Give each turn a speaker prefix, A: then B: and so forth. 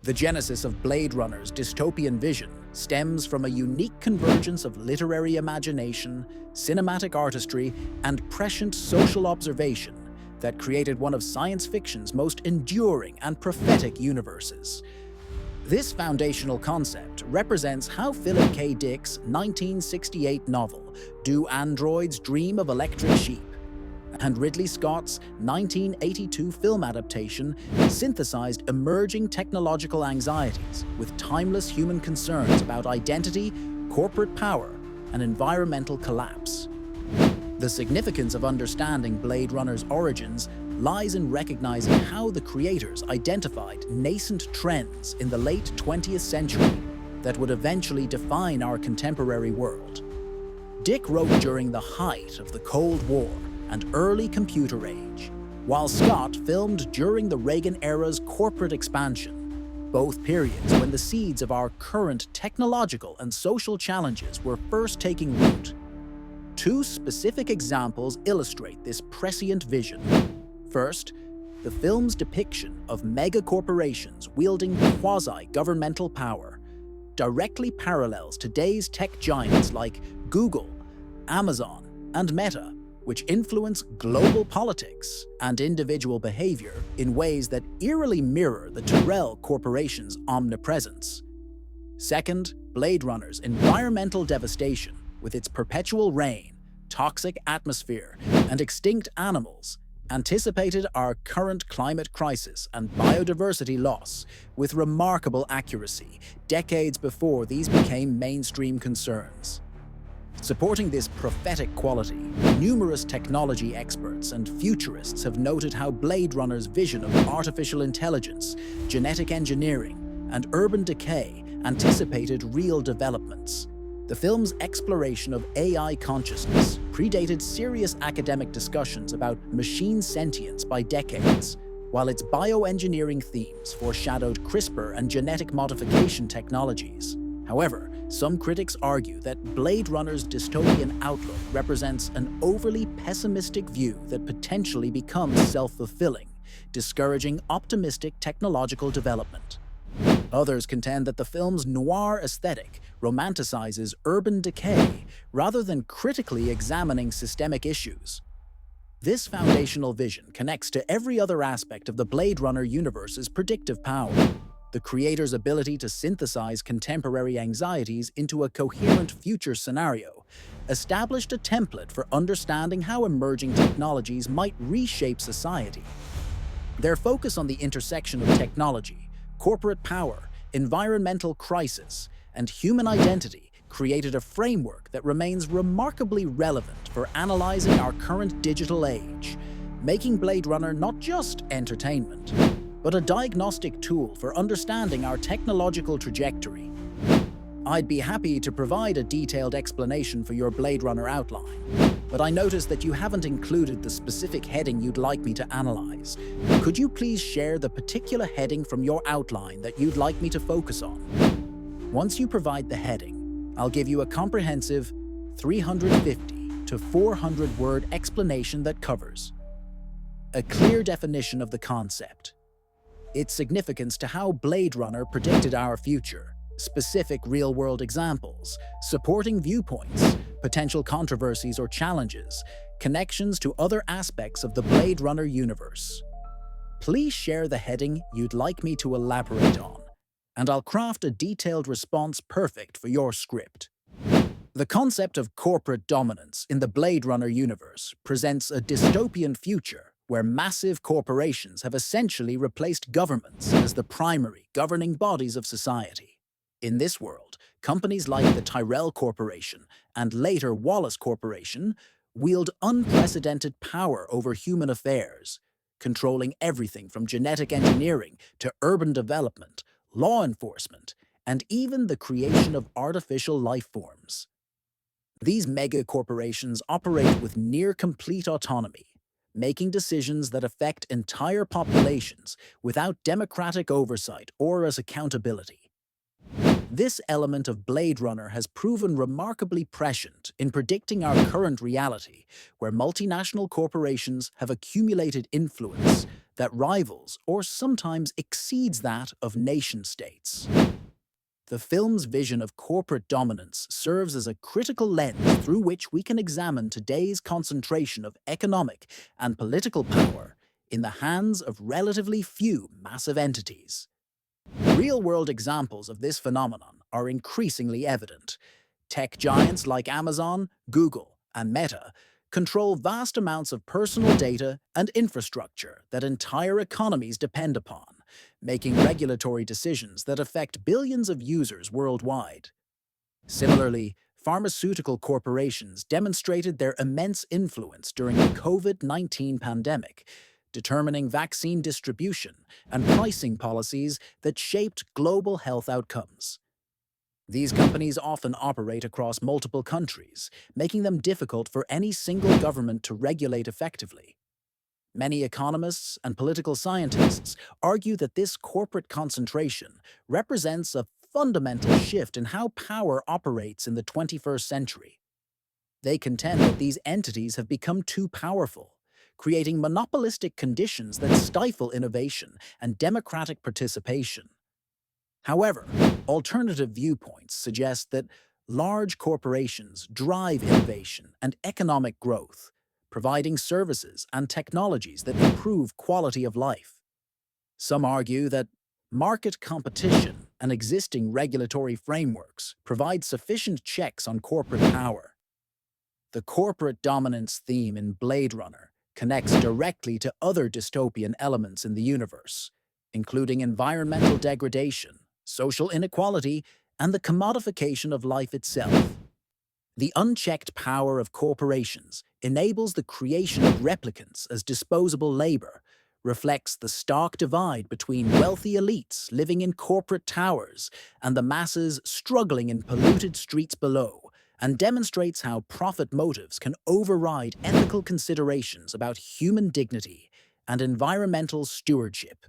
A: The genesis of Blade Runner's dystopian vision stems from a unique convergence of literary imagination, cinematic artistry, and prescient social observation that created one of science fiction's most enduring and prophetic universes. This foundational concept represents how Philip K. Dick's 1968 novel, Do Androids Dream of Electric Sheep? And Ridley Scott's 1982 film adaptation synthesized emerging technological anxieties with timeless human concerns about identity, corporate power, and environmental collapse. The significance of understanding Blade Runner's origins lies in recognizing how the creators identified nascent trends in the late 20th century that would eventually define our contemporary world. Dick wrote during the height of the Cold War and early computer age, while Scott filmed during the Reagan era's corporate expansion, both periods when the seeds of our current technological and social challenges were first taking root. Two specific examples illustrate this prescient vision. First, the film's depiction of mega-corporations wielding quasi-governmental power directly parallels today's tech giants like Google, Amazon, and Meta, which influence global politics and individual behavior in ways that eerily mirror the Tyrell Corporation's omnipresence. Second, Blade Runner's environmental devastation, with its perpetual rain, toxic atmosphere, and extinct animals, anticipated our current climate crisis and biodiversity loss with remarkable accuracy, decades before these became mainstream concerns. Supporting this prophetic quality, numerous technology experts and futurists have noted how Blade Runner's vision of artificial intelligence, genetic engineering, and urban decay anticipated real developments. The film's exploration of AI consciousness predated serious academic discussions about machine sentience by decades, while its bioengineering themes foreshadowed CRISPR and genetic modification technologies. However, some critics argue that Blade Runner's dystopian outlook represents an overly pessimistic view that potentially becomes self-fulfilling, discouraging optimistic technological development. Others contend that the film's noir aesthetic romanticizes urban decay rather than critically examining systemic issues. This foundational vision connects to every other aspect of the Blade Runner universe's predictive power. The creator's ability to synthesize contemporary anxieties into a coherent future scenario established a template for understanding how emerging technologies might reshape society. Their focus on the intersection of technology, corporate power, environmental crisis, and human identity created a framework that remains remarkably relevant for analyzing our current digital age, making Blade Runner not just entertainment, but a diagnostic tool for understanding our technological trajectory. I'd be happy to provide a detailed explanation for your Blade Runner outline, but I noticed that you haven't included the specific heading you'd like me to analyze. Could you please share the particular heading from your outline that you'd like me to focus on? Once you provide the heading, I'll give you a comprehensive 350 to 400 word explanation that covers a clear definition of the concept, its significance to how Blade Runner predicted our future, specific real-world examples, supporting viewpoints, potential controversies or challenges, connections to other aspects of the Blade Runner universe. Please share the heading you'd like me to elaborate on, and I'll craft a detailed response perfect for your script. The concept of corporate dominance in the Blade Runner universe presents a dystopian future where massive corporations have essentially replaced governments as the primary governing bodies of society. In this world, companies like the Tyrell Corporation and later Wallace Corporation wield unprecedented power over human affairs, controlling everything from genetic engineering to urban development, law enforcement, and even the creation of artificial life forms. These mega-corporations operate with near-complete autonomy, making decisions that affect entire populations without democratic oversight or as accountability. This element of Blade Runner has proven remarkably prescient in predicting our current reality, where multinational corporations have accumulated influence that rivals or sometimes exceeds that of nation-states. The film's vision of corporate dominance serves as a critical lens through which we can examine today's concentration of economic and political power in the hands of relatively few massive entities. Real-world examples of this phenomenon are increasingly evident. Tech giants like Amazon, Google, and Meta control vast amounts of personal data and infrastructure that entire economies depend upon, making regulatory decisions that affect billions of users worldwide. Similarly, pharmaceutical corporations demonstrated their immense influence during the COVID-19 pandemic, determining vaccine distribution and pricing policies that shaped global health outcomes. These companies often operate across multiple countries, making them difficult for any single government to regulate effectively. Many economists and political scientists argue that this corporate concentration represents a fundamental shift in how power operates in the 21st century. They contend that these entities have become too powerful, creating monopolistic conditions that stifle innovation and democratic participation. However, alternative viewpoints suggest that large corporations drive innovation and economic growth, providing services and technologies that improve quality of life. Some argue that market competition and existing regulatory frameworks provide sufficient checks on corporate power. The corporate dominance theme in Blade Runner connects directly to other dystopian elements in the universe, including environmental degradation, social inequality, and the commodification of life itself. The unchecked power of corporations enables the creation of replicants as disposable labor, reflects the stark divide between wealthy elites living in corporate towers and the masses struggling in polluted streets below, and demonstrates how profit motives can override ethical considerations about human dignity and environmental stewardship.